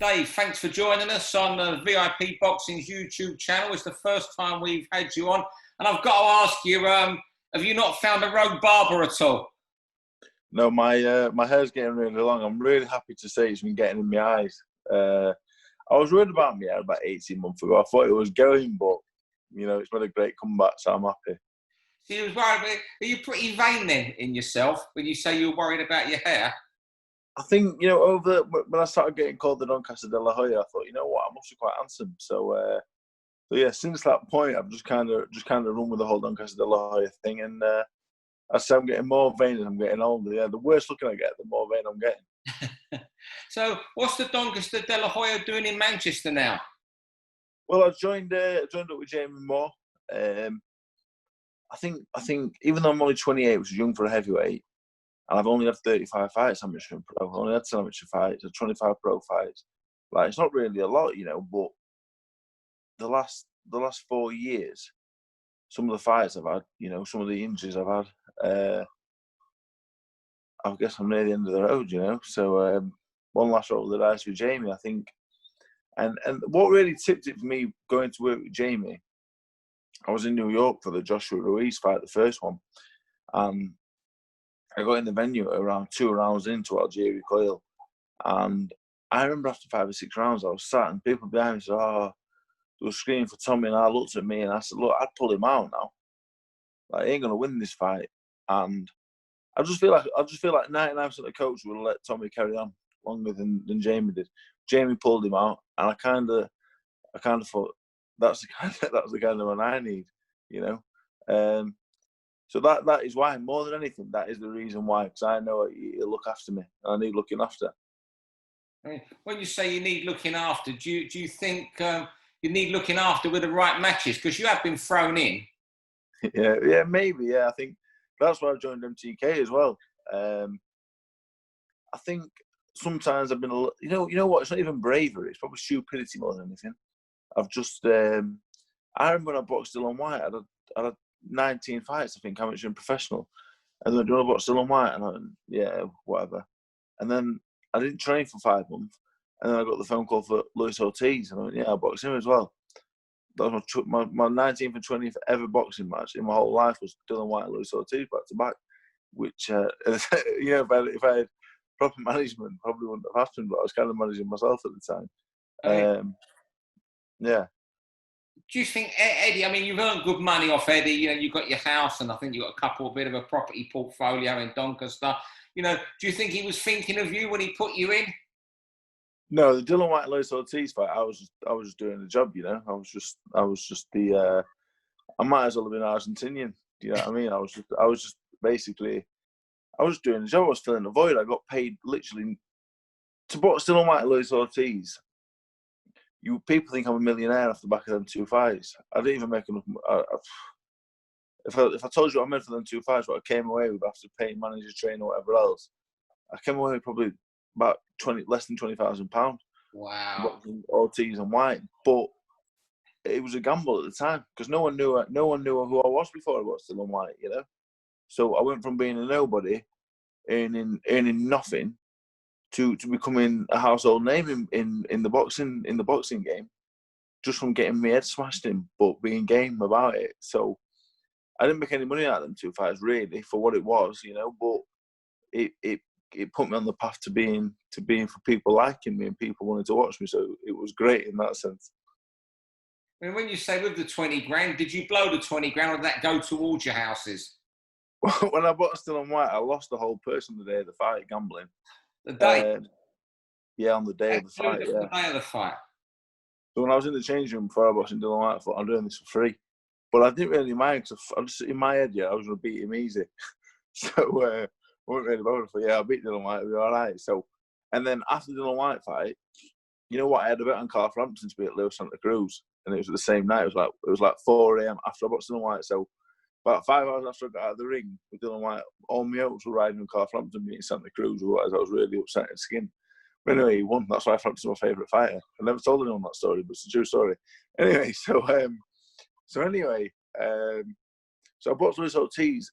Dave, thanks for joining us on the VIP Boxing's YouTube channel. It's the first time we've had you on. And I've got to ask you, have you not found a rogue barber at all? No, my hair's getting really long. I'm really happy to say it's been getting in my eyes. I was worried about my hair about 18 months ago. I thought it was going, but, it's been a great comeback, so I'm happy. So you was worried, are you pretty vain then in yourself when you say you're worried about your hair? I think, when I started getting called the Doncaster de la Hoya, I thought, you know what, I must be quite handsome. So yeah, since that point, I've just kind of run with the whole Doncaster de la Hoya thing, and I say I'm getting more vain as I'm getting older. Yeah, the worse looking I get, the more vain I'm getting. So, what's the Doncaster de la Hoya doing in Manchester now? Well, I joined up with Jamie Moore. I think even though I'm only 28, which is young for a heavyweight, and I've only had 35 fights amateur and pro. I've only had 10 amateur fights, 25 pro fights. Like, it's not really a lot, but the last 4 years, some of the fights I've had, some of the injuries I've had, I guess I'm near the end of the road, So one last roll of the dice with Jamie, I think. And what really tipped it for me going to work with Jamie, I was in New York for the Joshua Ruiz fight, the first one. I got in the venue around 2 rounds into Algeria Coil. And I remember after 5 or 6 rounds, I was sat and people behind me said, they were screaming for Tommy, and I looked at me and I said, look, I'd pull him out now. Like, he ain't going to win this fight. And I just feel like 99% of the coach would have let Tommy carry on longer than Jamie did. Jamie pulled him out, and I kind of thought that's the kind of one I need, So that is why, more than anything, that is the reason why, because I know he'll look after me, and I need looking after. When you say you need looking after, do you think you need looking after with the right matches? Because you have been thrown in. Yeah, maybe. Yeah, I think that's why I joined MTK as well. I think sometimes I've been a little, you know what? It's not even bravery. It's probably stupidity more than anything. I've just, I remember when I boxed Dylan White, I had 19 fights, I think, amateur and professional. And then I boxed Dylan White, and I went, yeah, whatever. And then I didn't train for 5 months. And then I got the phone call for Luis Ortiz, and I went, yeah, I'll box him as well. That was my 19th and 20th ever boxing match in my whole life was Dylan White and Luis Ortiz back to back, which, if I had proper management, probably wouldn't have happened, but I was kind of managing myself at the time. Yeah. Do you think, Eddie, I mean, you've earned good money off Eddie, you've got your house, and I think you've got a bit of a property portfolio in Doncaster. Do you think he was thinking of you when he put you in? No, the Dylan White and Luis Ortiz fight, I was just doing the job, I was just the I might as well have been Argentinian. Do you know what I mean? I was just basically, I was doing the job. I was filling the void. I got paid literally to box Dylan White and Luis Ortiz. People think I'm a millionaire off the back of them 2 fights. I didn't even make enough. If I told you what I made for them 2 fights, what I came away with after paying manager, trainer, whatever else, I came away with probably about less than £20,000. Wow. Ortiz and White, but it was a gamble at the time because no one knew who I was before I watched Dylan White. So I went from being a nobody, earning nothing, to becoming a household name in the boxing game, just from getting my head smashed in, but being game about it. So I didn't make any money out of them 2 fights really for what it was, but it put me on the path to being for people liking me and people wanting to watch me. So it was great in that sense. I mean, when you say with the 20 grand, did you blow the 20 grand or did that go towards your houses? When I boxed Dylan White, I lost the whole purse on the day of the fight, gambling. The day? Yeah, on the day of the fight, yeah. The day of the fight. So when I was in the changing room before I boxed Dylan White, I thought, I'm doing this for free. But I didn't really mind because I just, in my head, I was going to beat him easy. So I wasn't really bothered. I thought, I'll beat Dylan White, it'll be all right. So, and then after the Dylan White fight, you know what? I had a bet on Carl Frampton to beat Lewis Santa Cruz. And it was the same night. It was like 4 a.m. after I boxed Dylan White. So about 5 hours after I got out of the ring with Dylan White, all my hopes were riding on Carl Frampton beating Santa Cruz. Otherwise, I was really upset in skin. But anyway, he won. That's why Frampton's my favourite fighter. I never told anyone that story, but it's a true story. Anyway, so I boxed Luis Ortiz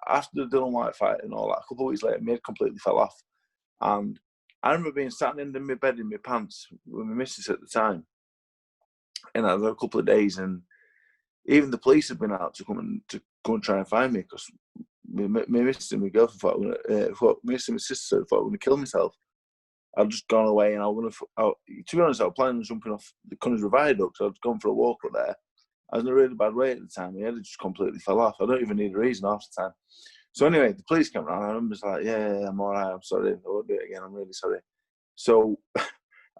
after the Dylan White fight and all that. A couple of weeks later, my head completely fell off, and I remember being sat in my bed in my pants with my missus at the time, and I had a couple of days, and even the police had been out to go and try and find me because my missus and my girlfriend thought my sister thought I was going to kill myself. I'd just gone away, and I was going to be honest, I was planning on jumping off the Cunners Viaduct. So I'd gone for a walk up there. I was in a really bad way at the time. My head just completely fell off. I don't even need a reason half the time. So anyway, the police came around. I remember like, yeah, I'm all right. I'm sorry. I won't do it again. I'm really sorry. So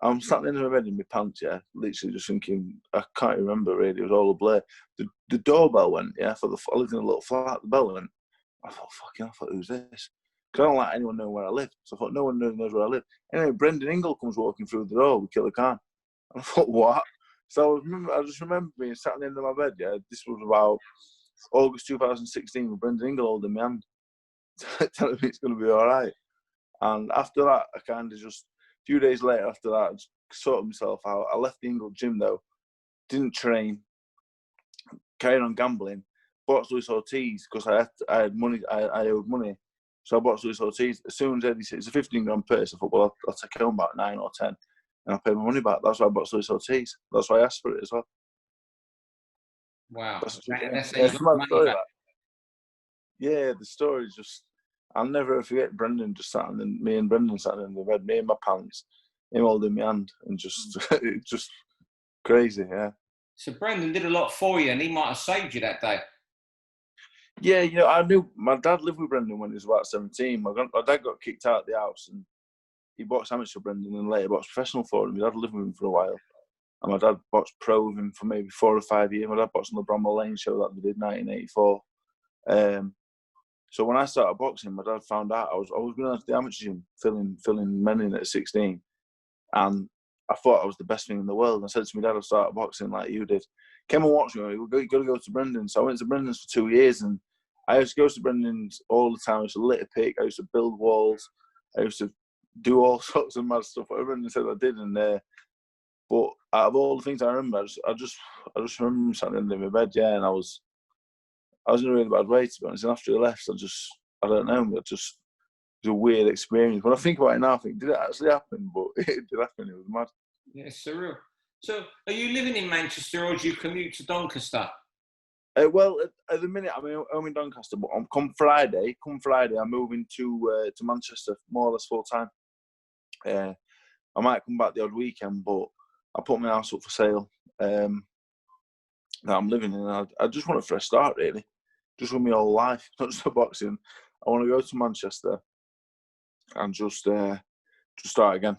I'm sat in my bed in my pants, yeah, literally just thinking, I can't remember really. It was all a blur. The doorbell went, yeah, I lived in a little flat. The bell went. I thought, fucking, I thought, who's this? Because I don't like anyone knowing where I live. So I thought, no one knows where I live. Anyway, Brendan Ingle comes walking through the door with Killer Khan. And I thought, what? So I just remember being sat in my bed, yeah. This was about August 2016 with Brendan Ingle holding my hand, telling me it's going to be all right. And after that, I kind of just, a few days later after that, I just sorted myself out. I left the Ingle gym though, didn't train, carried on gambling, bought Luis Ortiz because I had money, I owed money. So I bought Luis Ortiz. As soon as Eddie said it's a 15 grand purse, I thought, well, I'll take home about 9 or 10 and I'll pay my money back. That's why I bought Luis Ortiz. That's why I asked for it as well. Wow. That's How you got the money back. Yeah, the story is just, I'll never forget Brendan just sat in, me and Brendan sat in the bed, me in my pants, him holding my hand, and just, just crazy, yeah. So Brendan did a lot for you, and he might have saved you that day. Yeah, you know, I knew my dad lived with Brendan when he was about 17. My dad got kicked out of the house, and he boxed amateur Brendan and later boxed professional for him. My dad lived with him for a while, and my dad boxed pro with him for maybe 4 or 5 years. My dad boxed on the Bramwell Lane show that they did 1984. So when I started boxing, my dad found out I was going to the amateur gym, filling men in at 16, and I thought I was the best thing in the world. And I said to my dad, I'll start boxing like you did. Came and watched me. You got to go to Brendan. So I went to Brendan's for 2 years, and I used to go to Brendan's all the time. I used to lit a pick. I used to build walls. I used to do all sorts of mad stuff. Whatever Brendan said I did, and but out of all the things I remember, I just remember sitting in my bed, yeah, and I was in a really bad way, to be honest. And after he left, I don't know, it was a weird experience. When I think about it now, I think, did it actually happen? But it did happen. It was mad. Yeah, it's surreal. So, are you living in Manchester, or do you commute to Doncaster? Well, at the minute, I'm in Doncaster, but come Friday, I'm moving to Manchester, more or less full time. I might come back the odd weekend, but I put my house up for sale that I'm living in. I just want a fresh start, really. Just with my whole life, not just for boxing. I want to go to Manchester and just start again.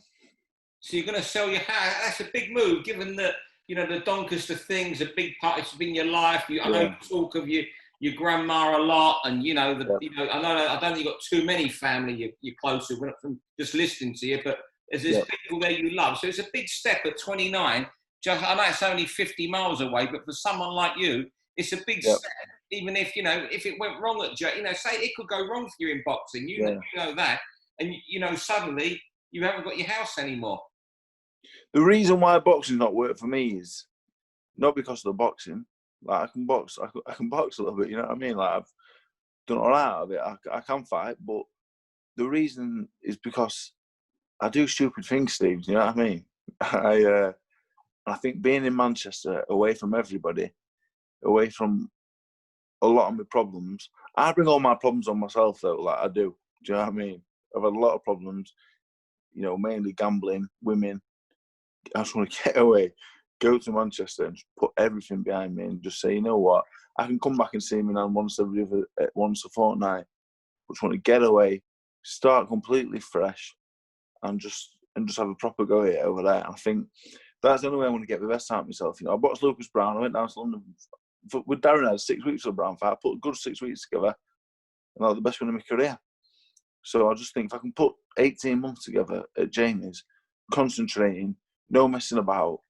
So you're going to sell your house? That's a big move, given that the Doncaster thing's a big part. It's been your life. I know you talk of your grandma a lot, and I know I don't think you've got too many family you're close with from just listening to you, but there's people there you love. So it's a big step at 29. I know it's only 50 miles away, but for someone like you, it's a big step. Even if if it went wrong at say it could go wrong for you in boxing, you know that, and suddenly you haven't got your house anymore. The reason why boxing's not worked for me is not because of the boxing. Like I can box a little bit. You know what I mean? Like I've done all right out of it. I can fight, but the reason is because I do stupid things, Steve. You know what I mean? I think being in Manchester, away from everybody, away from a lot of my problems. I bring all my problems on myself, though, like I do. Do you know what I mean? I've had a lot of problems, mainly gambling, women. I just want to get away, go to Manchester and just put everything behind me and just say, you know what? I can come back and see me now once a fortnight. I just want to get away, start completely fresh, and just have a proper go at it over there. And I think that's the only way I want to get the best out of myself. I boxed Lucas Brown. I went down to London with Darren. I had 6 weeks of a Brown fight. I put a good 6 weeks together, and I had the best win of my career. So I just think if I can put 18 months together at Jamie's, concentrating, no messing about,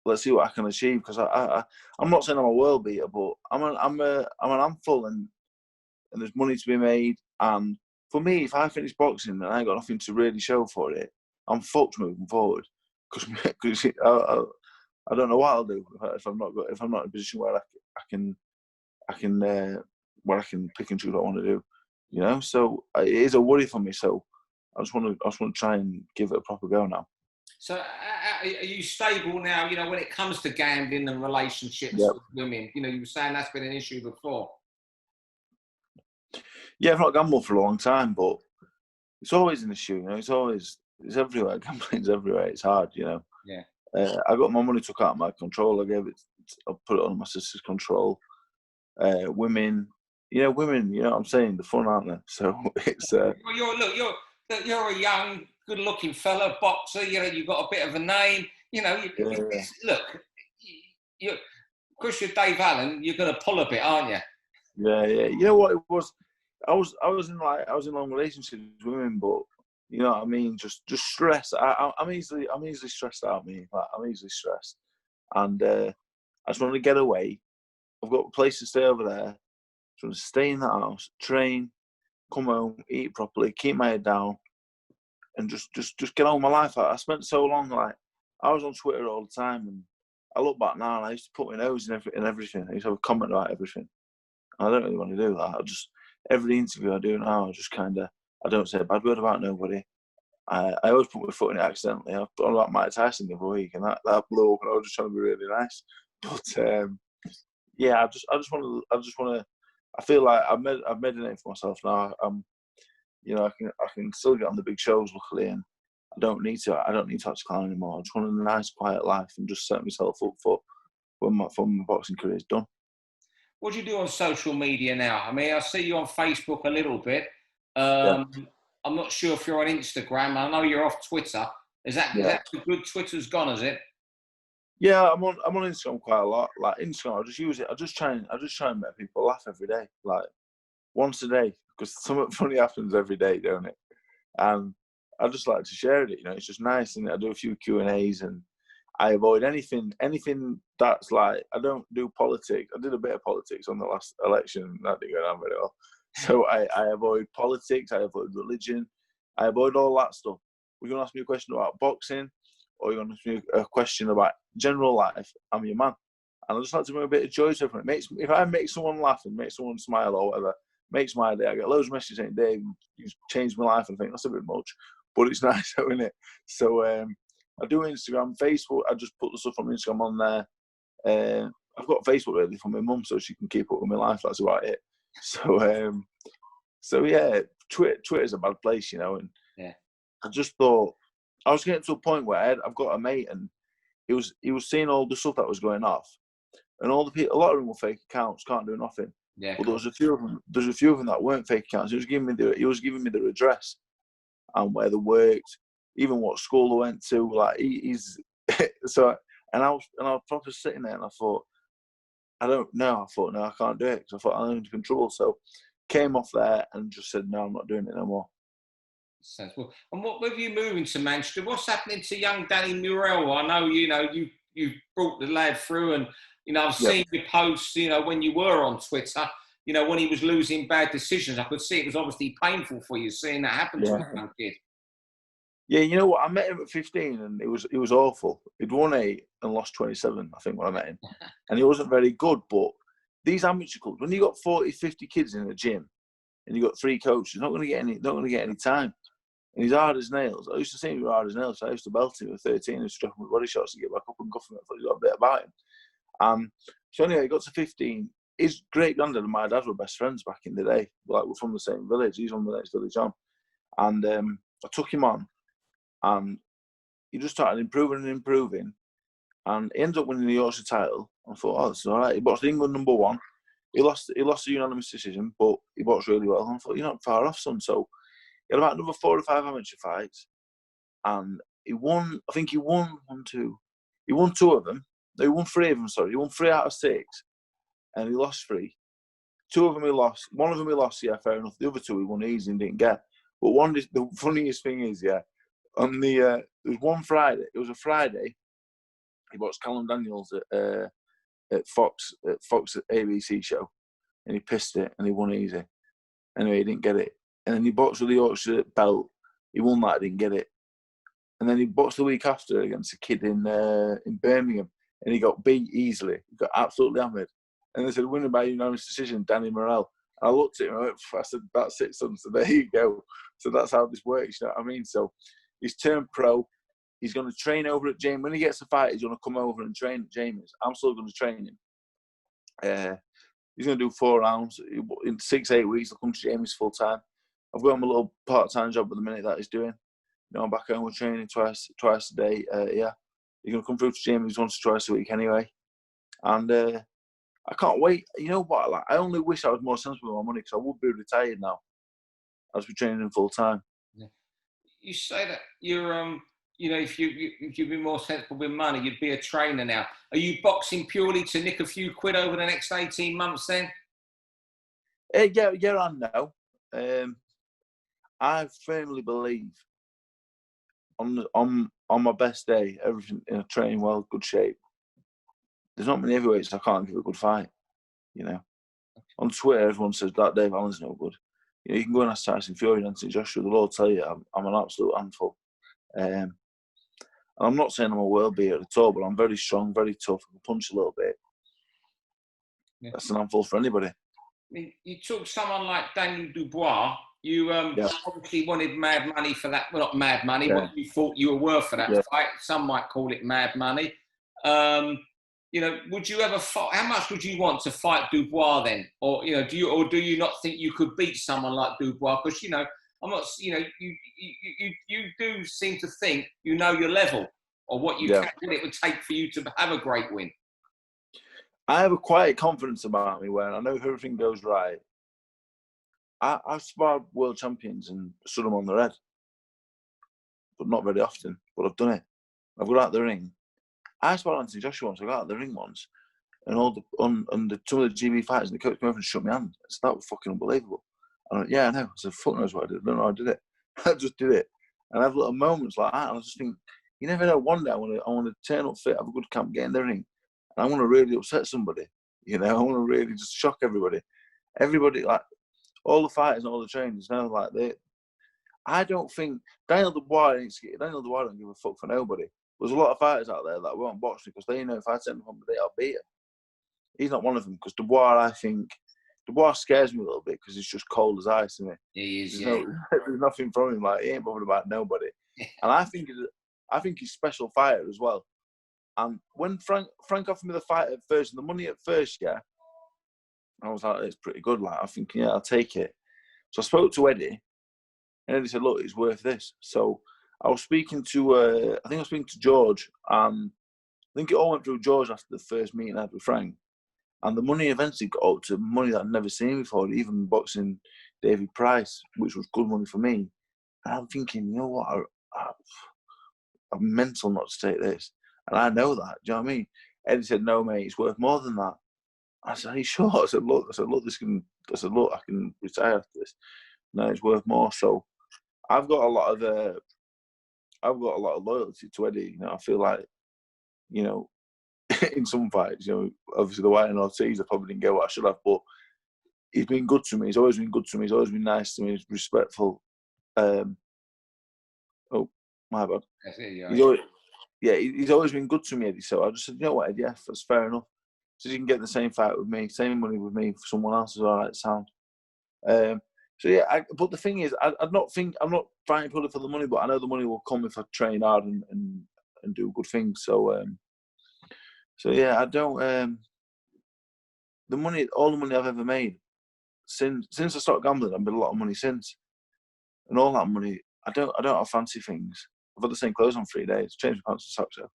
let's see what I can achieve. Because I'm not saying I'm a world beater, but I'm an handful, and there's money to be made. And for me, if I finish boxing and I ain't got nothing to really show for it, I'm fucked moving forward. Because I don't know what I'll do if I'm not in a position where I can where I can pick and choose what I want to do. So it is a worry for me. So I just want to try and give it a proper go now. So are you stable now, you know, when it comes to gambling and relationships Yep. with women? You know, you were saying that's been an issue before. Yeah, I've not gambled for a long time, but it's always an issue, you know. It's everywhere. Gambling's everywhere. It's hard, you know. Yeah. I got my money took out of my control. I put it on my sister's control. Women, you know what I'm saying? They're fun, aren't they? So it's. Well, you're a young, good-looking fella, boxer. You know, you've got a bit of a name. You know, look, because you're Dave Allen, you're going to pull a bit, aren't you? Yeah. You know what it was? I was in long relationships with women, but you know what I mean. Just stress. I'm easily stressed out. I'm easily stressed, and I just want to get away. I've got a place to stay over there. Just want to stay in that house, train, come home, eat properly, keep my head down, and just get on with my life. I spent so long, like, I was on Twitter all the time, and I look back now and I used to put my nose in everything. I used to have a comment about everything. I don't really want to do that. Every interview I do now, I don't say a bad word about nobody. I always put my foot in it accidentally. I put on about Mike Tyson the other week, and that blew up, and I was just trying to be really nice. But yeah, I just want to. I feel like I've made a name for myself now. You know, I can still get on the big shows, luckily, and I don't need to touch clown anymore. I just want a nice, quiet life and just set myself up for when my boxing career is done. What do you do on social media now? I mean, I see you on Facebook a little bit. Yeah. I'm not sure if you're on Instagram. I know you're off Twitter. Is that good? Twitter's gone, is it? Yeah, I'm on Instagram quite a lot. Like Instagram, I just use it. I just try and make people laugh every day, like once a day, because something funny happens every day, don't it? And I just like to share it. You know, it's just nice, and I do a few Q&As, and I avoid anything that's like, I don't do politics. I did a bit of politics on the last election. That didn't go down very well. So I avoid politics. I avoid religion. I avoid all that stuff. We're going to ask me a question about boxing, or you're going to ask me a question about general life. I'm your man. And I just like to bring a bit of joy to everyone. If I make someone laugh and make someone smile or whatever, makes my day. I get loads of messages saying, Dave, you've changed my life. And I think that's a bit much, but it's nice, isn't it? So I do Instagram, Facebook. I just put the stuff on Instagram on there. I've got Facebook really for my mum, so she can keep up with my life. That's about it. So yeah, Twitter's a bad place, you know. And yeah, I just thought I was getting to a point where I've got a mate, and he was seeing all the stuff that was going off, and all the people, a lot of them were fake accounts, can't do nothing. Yeah. But there was a few of them that weren't fake accounts. He was giving me their address and where they worked, even what school they went to. Like he's so, and I was probably sitting there, and I thought, no, I can't do it, because I thought I'm under control. So came off there and just said, no, I'm not doing it no more. Sensible. And what with you moving to Manchester? What's happening to young Danny Murrell? I know you brought the lad through, and I've seen your posts. When you were on Twitter, when he was losing bad decisions, I could see it was obviously painful for you seeing that happen to a young kid. Yeah, you know what? I met him at 15, and it was awful. He'd won 8 and lost 27, I think, when I met him, and he wasn't very good. But these amateur clubs, when you got 40, 50 kids in a gym, and you got 3 coaches, not going to get any time. And he's hard as nails. I used to say he was hard as nails, so I used to belt him at 13 and strike him with body shots to get back up and guff him. I thought he got a bit about him. So anyway, he got to 15. His great granddad and my dad were best friends back in the day. Like, we're from the same village. He's from the next village on. And I took him on, and he just started improving. And he ended up winning the Yorkshire title. I thought, oh, that's all right. He boxed England number 1. He lost a unanimous decision, but he boxed really well. And I thought, you're not far off, son. So he had about another 4 or 5 amateur fights, and he won. I think he won 1, 2. He won 2 of them. No, he won 3 of them. Sorry, he won 3 out of 6, and he lost 3. 2 of them he lost. 1 of them he lost. Yeah, fair enough. The other 2 he won easy and didn't get. But the funniest thing is, on the there was one Friday. It was a Friday. He boxed Callum Daniels at Fox ABC show, and he pissed it, and he won easy. Anyway, he didn't get it. And then he boxed with the Yorkshire belt. He won that, didn't get it. And then he boxed the week after against a kid in Birmingham, and he got beat easily. He got absolutely hammered. And they said, winner by unanimous decision, Danny Morrell. I looked at him, I said, that's it, son. So there you go. So that's how this works, you know what I mean? So he's turned pro. He's going to train over at James. When he gets a fight, he's going to come over and train at James. I'm still going to train him. He's going to do 4 rounds. In 6-8 weeks, he'll come to James full time. I've got him a little part-time job at the minute that he's doing. You know, I'm back home, we're training twice a day. Yeah, he's going to come through to James once or twice a week anyway. And I can't wait. You know what? Like, I only wish I was more sensible with my money because I would be retired now. I'd be training him full time. Yeah. You say that you're, you know, if you'd be more sensible with money, you'd be a trainer now. Are you boxing purely to nick a few quid over the next 18 months then? Yeah, and no. I firmly believe on my best day, everything in a training well, good shape. There's not many heavyweights I can't give a good fight. You know, on Twitter everyone says that Dave Allen's no good. You know, you can go and ask Tyson Fury and Anthony Joshua. They'll all tell you I'm an absolute handful. And I'm not saying I'm a world beater at all, but I'm very strong, very tough. I can punch a little bit. Yeah. That's an handful for anybody. I mean, you took someone like Daniel Dubois. You obviously wanted mad money for that. Well, not mad money. What you thought you were worth for that fight. Some might call it mad money. You know, would you ever fight? How much would you want to fight Dubois then? Or you know, do you not think you could beat someone like Dubois? Because you know, I'm not. You know, you do seem to think you know your level or what it would take for you to have a great win. I have a quiet confidence about me where I know if everything goes right. I've sparred world champions and stood them on their head, but not very often. But I've done it. I've got out the ring. I sparred Anthony Joshua once. I got out the ring once, and some of the GB fighters, and the coach came over and shook my hand. So that was fucking unbelievable. And I went, yeah, I know. I said, fuck knows what I did. I don't know how I did it. I just did it. And I have little moments like that. And I just think, you never know. One day I want to turn up fit, have a good camp, get in the ring, and I want to really upset somebody. You know, I want to really just shock everybody. Everybody, like all the fighters and all the trainers, you know, like I don't think Daniel Dubois don't give a fuck for nobody. There's a lot of fighters out there that won't box because they know if I take him on the day, I'll beat him. He's not one of them because Dubois scares me a little bit because he's just cold as ice, isn't he? He is. There's nothing from him. Like he ain't bothered about nobody. And I think he's a special fighter as well. And when Frank offered me the fight at first, and the money at first, yeah, I was like, it's pretty good. Like I think, yeah, I'll take it. So I spoke to Eddie, and Eddie said, look, it's worth this. So I was speaking to, George, and I think it all went through George after the first meeting I had with Frank. And the money eventually got up to money that I'd never seen before, even boxing David Price, which was good money for me. And I'm thinking, you know what, I'm mental not to take this. And I know that, do you know what I mean? Eddie said, no, mate, it's worth more than that. I said, are you sure? I said, look, I can retire after this. No, it's worth more. So I've got a lot of loyalty to Eddie. You know, I feel like, you know, in some fights, you know, obviously the White and Ortiz, I probably didn't get what I should have, but he's been good to me. He's always been good to me. He's always been nice to me. He's respectful. Oh, my bad. He's always been good to me, Eddie. So I just said, you know what, Eddie, yeah, that's fair enough. So you can get the same fight with me, same money with me for someone else is all right, sound. So yeah, but the thing is, I'm not fighting purely for the money, but I know the money will come if I train hard and do good things. So yeah, I don't. All the money I've ever made since I started gambling, I've made a lot of money since, and all that money, I don't have fancy things. I've had the same clothes on 3 days, changed my pants and socks out,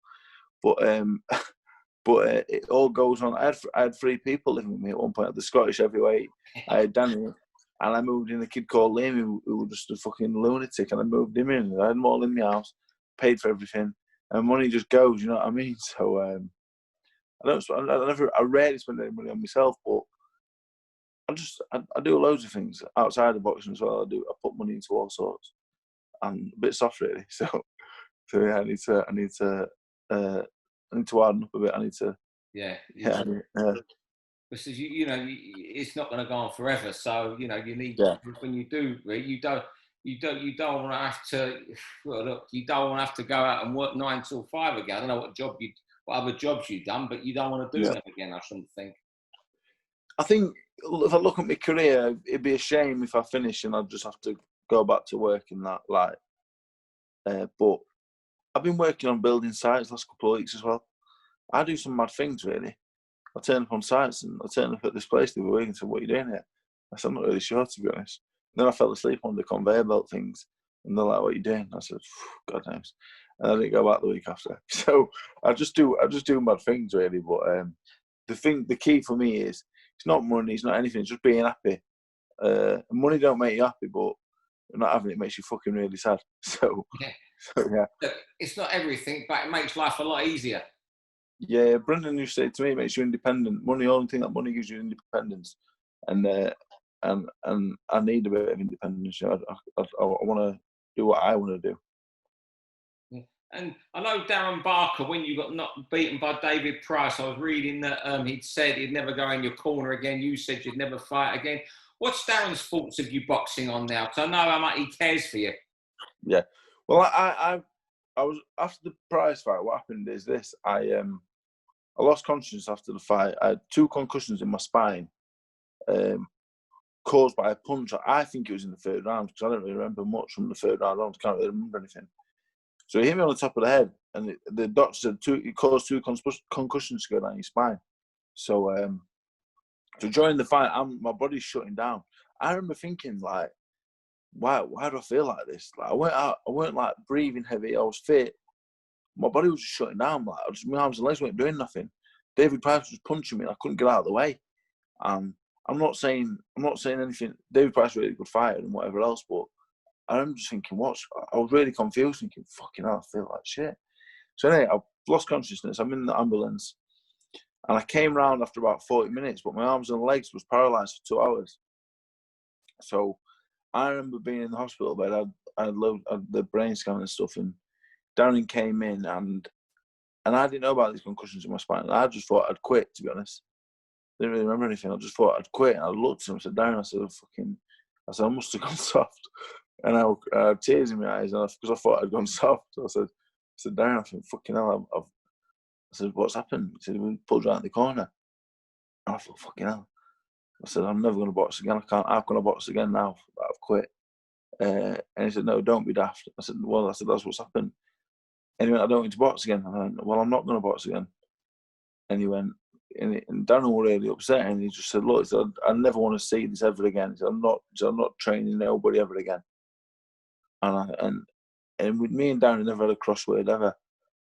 but it all goes on. I had 3 people living with me at one point. I had the Scottish heavyweight, I had Danny, and I moved in a kid called Liam who was just a fucking lunatic, and I moved him in. I had them all in my house, paid for everything, and money just goes. You know what I mean? So I rarely spend any money on myself, but I do loads of things outside of boxing as well. I put money into all sorts, and a bit soft really. So yeah, I need to harden up a bit. I need to. Because you know it's not going to go on forever. So you know you need when you do you don't want to have to. Well, look, you don't want to have to go out and work 9 till 5 again. I don't know what other jobs you've done, but you don't want to do them again. I shouldn't think. I think if I look at my career, it'd be a shame if I finish and I'd just have to go back to work in that light. But I've been working on building sites the last couple of weeks as well. I do some mad things, really. I turn up on sites and I turn up at this place the other week and said, "What are you doing here?" I said, "I'm not really sure, to be honest." And then I fell asleep on the conveyor belt things, and they're like, "What are you doing?" I said, "God knows." And I didn't go back the week after. So I just do mad things, really. But the key for me is it's not money, it's not anything. It's just being happy. Money don't make you happy, but not having it makes you fucking really sad. So Yeah. yeah. Look, it's not everything, but it makes life a lot easier. Yeah, Brendan used to say to me, it makes you independent. Money, the only thing that money gives you independence, and I need a bit of independence. You know, I want to do what I want to do. Yeah. And I know Darren Barker, when you got not beaten by David Price, I was reading that he'd said he'd never go in your corner again. You said you'd never fight again. What's Darren's thoughts of you boxing on now? Because I know how much he cares for you. Yeah, well, I was after the Price fight. What happened is this: I lost consciousness after the fight. I had 2 concussions in my spine, caused by a punch. I think it was in the 3rd round because I don't really remember much from the 3rd round. I can't really remember anything. So he hit me on the top of the head, and the doctor said it caused 2 concussions to go down your spine. So, so during the fight, my body's shutting down. I remember thinking, like, why do I feel like this? Like, I weren't like breathing heavy. I was fit. My body was just shutting down. Like, my arms and legs weren't doing nothing. David Price was punching me, and I couldn't get out of the way. I'm not saying anything. David Price was a really good fighter and whatever else, but I remember just thinking, I was really confused, thinking, fucking hell, I feel like shit. So anyway, I lost consciousness. I'm in the ambulance, and I came round after about 40 minutes, but my arms and legs was paralysed for 2 hours. So I remember being in the hospital bed. I had the brain scan and stuff, and Darren came in, and I didn't know about these concussions in my spine. I just thought I'd quit, to be honest. Didn't really remember anything. I just thought I'd quit. And I looked at him and said, "Darren," I said, "I must have gone soft." And I had tears in my eyes because I thought I'd gone soft. So I said, "Darren, I think, fucking hell, I said, "What's happened?" He said, "We pulled you out in the corner." And I thought, fucking hell. I said, "I'm never going to box again. How can I box again now? I've quit." And he said, "No, don't be daft." I said, "That's what's happened." And he went, "I don't want to box again." I went, "Well, I'm not going to box again." And he went, and Darren was really upset, and he just said, "Look," he said, "I never want to see this ever again." He said, I'm not training nobody ever again." And with me and Darren, I never had a crossword ever.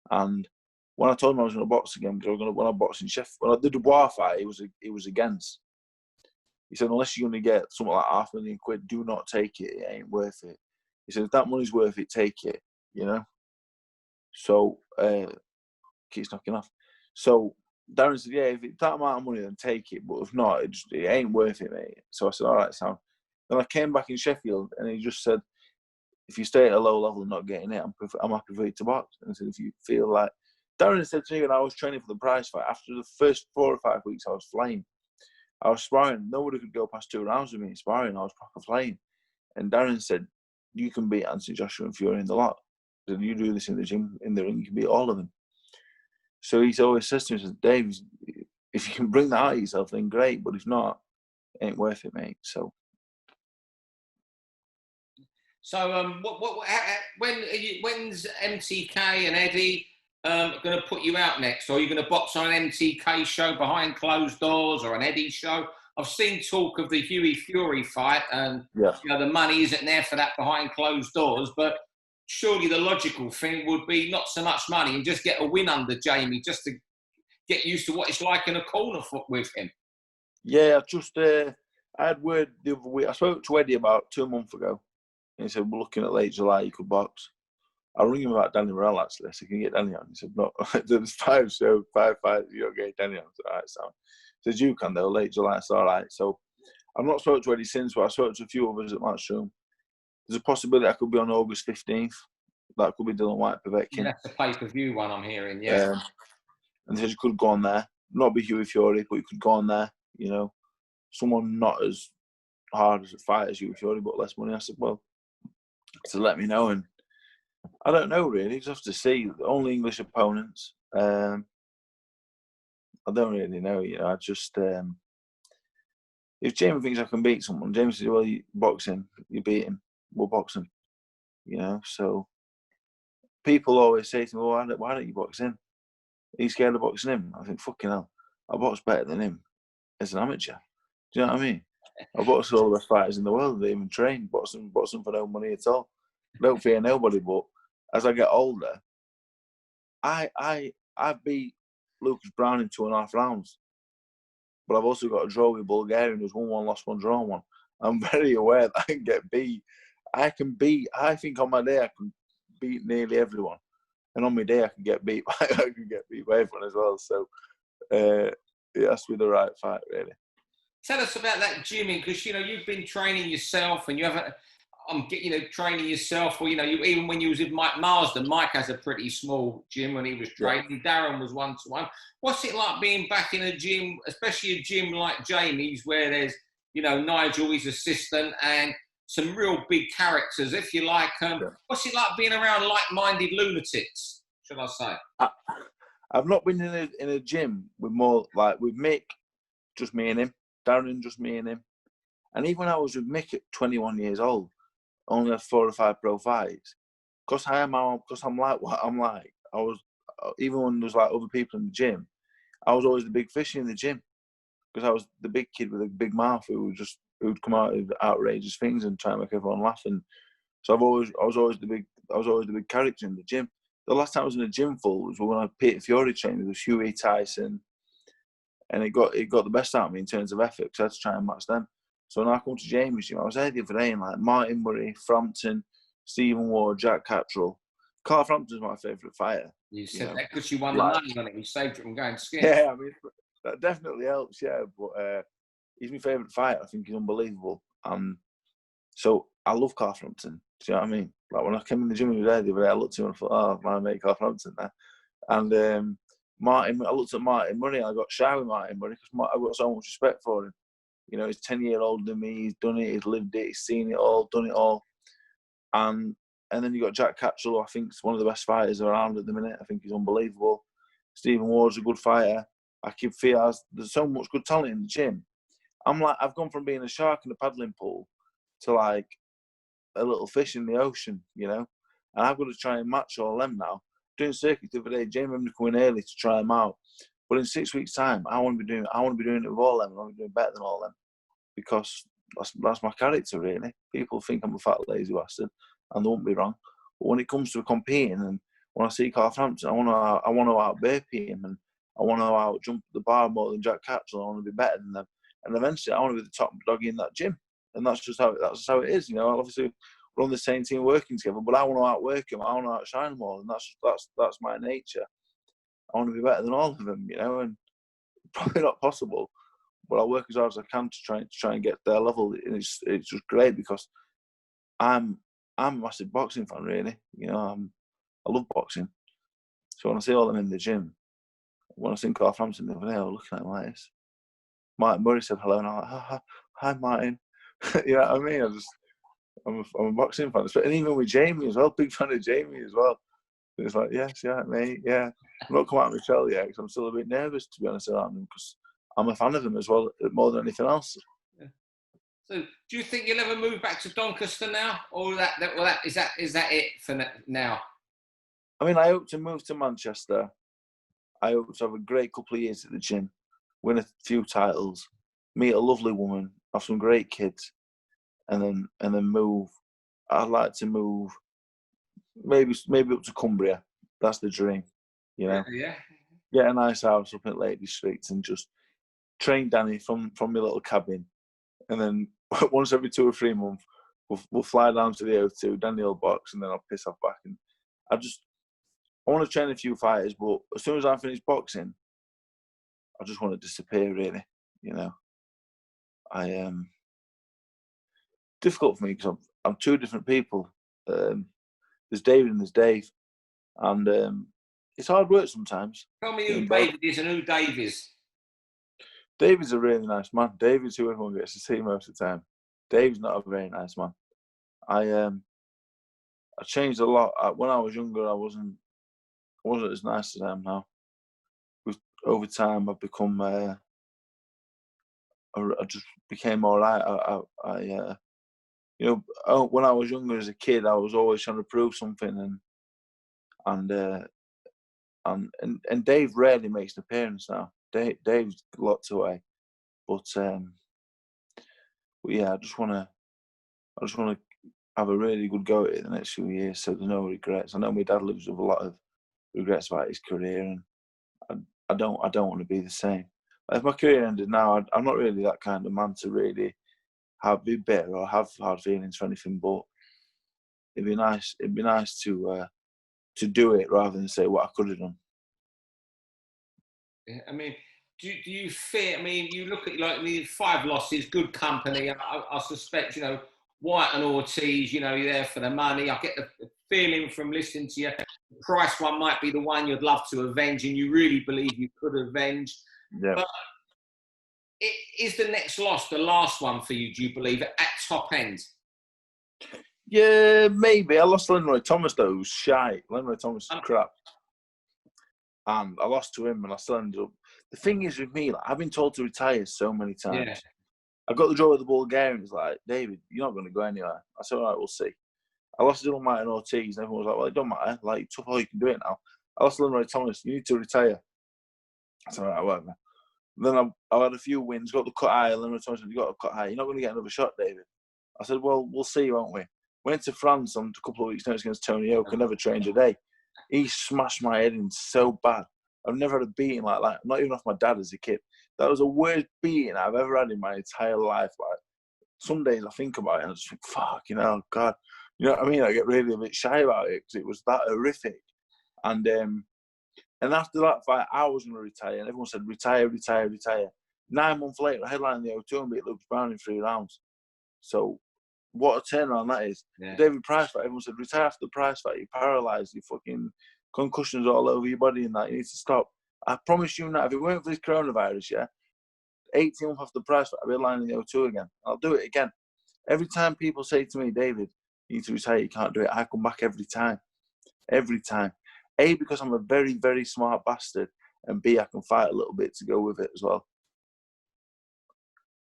And when I told him I was going to box again, because when I boxed in Sheffield, when I did the Dubois fight, he was against. He said, "Unless you're going to get something like £500,000, do not take it. It ain't worth it." He said, "If that money's worth it, take it." You know. So keeps knocking off. So Darren said, "Yeah, if it's that amount of money, then take it. But if not, it ain't worth it, mate." So I said, "All right, Sam." Then I came back in Sheffield, and he just said, "If you stay at a low level and not getting it, I'm happy for you to box." And I said, "If you feel like..." Darren said to me when I was training for the prize fight, after the first 4 or 5 weeks, I was flying. I was sparring. Nobody could go past 2 rounds with me sparring. I was proper flying. And Darren said, "You can beat Anthony Joshua and Fury in the lot. He said, you do this in the gym, in the ring, you can beat all of them." So he always says to me, he says, "Dave, if you can bring that out of yourself, then great. But if not, it ain't worth it, mate." So When's MTK and Eddie going to put you out next? Or are you going to box on an MTK show behind closed doors or an Eddie show? I've seen talk of the Hughie Fury fight, and yeah. the money isn't there for that behind closed doors. But surely the logical thing would be not so much money and just get a win under Jamie, just to get used to what it's like in a corner with him. Yeah, I had word the other week. I spoke to Eddie about 2 months ago, and he said, "We're looking at late July, you could box." I rang him about Danny Morrell, actually. I said, "Can you get Danny on?" He said, "No, there's 5 fights, you don't get Danny on." I said, "All right, Sam." He said, "You can, though, late July." I said, "All right." So I've not spoken to Eddie since, but I spoke to a few others at Matchroom. There's a possibility I could be on August 15th. That could be Dylan White Povetkin. That's the pay-per-view one I'm hearing, yeah. And he said, "You could go on there. Not be Hughie Fury, but you could go on there, you know. Someone not as hard as a fight as Hughie Fury, but less money." I said, "Well," to let me know. And I don't know, really. Just have to see. Only English opponents. I don't really know. You know, I just if Jamie thinks I can beat someone, Jamie says, well, you boxing, you beat him, we'll box him. You know, so people always say to me, well, why don't you box him? Are you scared of boxing him? I think, fucking hell, I box better than him as an amateur. Do you know what I mean? I box all the best fighters in the world. They even train, boxing for no money at all. I don't fear nobody, but as I get older, I beat Lucas Brown in 2.5 rounds. But I've also got a draw with Bulgarian who's won one, lost one, drawn one. I'm very aware that I can get beat. I think on my day I can beat nearly everyone. And on my day I can get beat by everyone as well. So it has to be the right fight, really. Tell us about that gymming, because you've been training yourself, and you haven't. Training yourself, or even when you was with Mike Marsden. Mike has a pretty small gym when he was training. Yeah. Darren was 1-to-1. What's it like being back in a gym, especially a gym like Jamie's, where there's Nigel, his assistant, and some real big characters, if you like. What's it like being around like-minded lunatics, should I say? I've not been in a gym with Mick, just me and him. Darren, just me and him. And even when I was with Mick at 21 years old, only had 4 or 5 pro fights. Because I'm like what I'm like. I was, even when there was like other people in the gym, I was always the big fish in the gym. Because I was the big kid with a big mouth who'd come out with outrageous things and try and make everyone laugh. And so I was always the big character in the gym. The last time I was in a gym full was when I Peter Fiore trained with Huey Tyson, and it got the best out of me in terms of effort because I had to try and match them. So when I come to Jamie's gym, I was there the other day, and like Martin Murray, Frampton, Stephen Ward, Jack Cattrall. Carl Frampton's my favourite fighter. You said that because you won the money on it. You saved it from going skiing. Yeah, I mean, that definitely helps, yeah. But he's my favourite fighter. I think he's unbelievable. So I love Carl Frampton. Do you know what I mean? Like when I came in the gym the other day, I looked at him and I thought, oh, my mate Carl Frampton there. And I looked at Martin Murray, and I got shy with Martin Murray because I've got so much respect for him. He's 10 years older than me. He's done it. He's lived it. He's seen it all. Done it all. And then you got Jack Cattrall, who I think is one of the best fighters around at the minute. I think he's unbelievable. Stephen Ward's a good fighter. There's so much good talent in the gym. I've gone from being a shark in a paddling pool to like a little fish in the ocean, And I've got to try and match all them now. Doing circuits the other day, Jamie had to come in early to try them out. But in 6 weeks' time, I want to be doing it with all them. I want to be doing better than all them, because that's my character, really. People think I'm a fat, lazy bastard, and they won't be wrong. But when it comes to competing, and when I see Carl Frampton, I want to out burpee him, and I want to out jump the bar more than Jack Cattrall. I want to be better than them, and eventually I want to be the top dog in that gym. And that's just how it is, Obviously, we're on the same team working together, but I want to outwork him. I want to outshine them all, and that's my nature. I want to be better than all of them, and probably not possible. But I work as hard as I can to try and get their level. And it's just great because I'm a massive boxing fan, really. I love boxing. So when I see all them in the gym, when I see Carl Frampton the other day, I was looking at him like this. Martin Murray said hello, and I'm like, hi, Martin. You know what I mean? I'm a boxing fan, and even with Jamie as well, big fan of Jamie as well. It's like, yes, yeah, mate, yeah. I'm not come out of my shell yet because I'm still a bit nervous, to be honest, around him, because I'm a fan of him as well, more than anything else. Yeah. So, do you think you'll ever move back to Doncaster now, or is that it for now? I mean, I hope to move to Manchester. I hope to have a great couple of years at the gym, win a few titles, meet a lovely woman, have some great kids, and then move. I'd like to move. Maybe up to Cumbria. That's the dream, Yeah. Get a nice house up in Lake District and just train Danny from my little cabin, and then once every 2 or 3 months we'll fly down to the O2. Danny will box, and then I'll piss off back. And I want to train a few fighters, but as soon as I finish boxing, I just want to disappear. Really, difficult for me because I'm 2 different people. There's David and there's Dave, and it's hard work sometimes. Tell me who David is and who Dave is. David's a really nice man. David's who everyone gets to see most of the time. Dave's not a very nice man. I changed a lot. When I was younger, I wasn't as nice as I am now. Over time, I've become I just became all right. When I was younger as a kid, I was always trying to prove something, and Dave rarely makes an appearance now. Dave's locked away, but yeah, I just want to have a really good go at it the next few years, so there's no regrets. I know my dad lives with a lot of regrets about his career, and I don't want to be the same. If my career ended now, I'm not really that kind of man to really be bitter or have hard feelings for anything. But it'd be nice to do it rather than say what I could have done. Yeah, I mean, do you fear? I mean, you look at like the 5 losses, good company. I suspect, White and Ortiz, you're there for the money. I get the feeling from listening to you, the Price one might be the one you'd love to avenge, and you really believe you could avenge. Yeah. But is the next loss the last one for you, do you believe, at top end? Yeah, maybe. I lost Lenroy Thomas, though, who's shite. Lenroy Thomas is crap. And I lost to him, and I still ended up... The thing is with me, like, I've been told to retire so many times. Yeah. I got the draw with the Bulgarians, like, David, you're not going to go anywhere. I said, all right, we'll see. I lost to Dylan White and Ortiz, and everyone was like, well, it don't matter. Like, tough how you can do it now. I lost to Lenroy Thomas. You need to retire. I said, all right, whatever. Then I had a few wins, got the cut high. Lenroy Thomas said, you got the cut high. You're not going to get another shot, David. I said, well, we'll see, won't we? Went to France on a couple of weeks' notice against Tony Oak. I never trained a day. He smashed my head in so bad. I've never had a beating like that. Not even off my dad as a kid. That was the worst beating I've ever had in my entire life. Like, some days I think about it and I just think, fuck, God. You know what I mean? I get really a bit shy about it because it was that horrific. And after that fight, I was going to retire. And everyone said, retire. 9 months later, I headlined the O2 and beat Lucas Brown in 3 rounds. So, what a turnaround that is. Yeah. The David Price fight, everyone said, retire after the Price fight. You're paralysed. You fucking concussions all over your body and that. You need to stop. I promise you now, if it weren't for this coronavirus, 18 months after the Price fight, I'll be lining the O2 again. I'll do it again. Every time people say to me, David, you need to retire, you can't do it, I come back every time. Every time. A, because I'm a very, very smart bastard, and B, I can fight a little bit to go with it as well.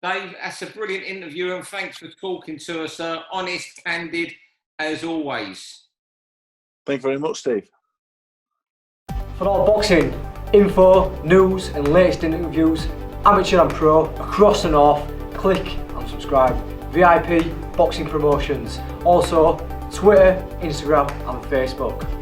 Dave, that's a brilliant interview, and thanks for talking to us. Honest, candid, as always. Thank you very much, Steve. For all boxing info, news and latest interviews, amateur and pro, across the north, click and subscribe. VIP Boxing Promotions. Also, Twitter, Instagram and Facebook.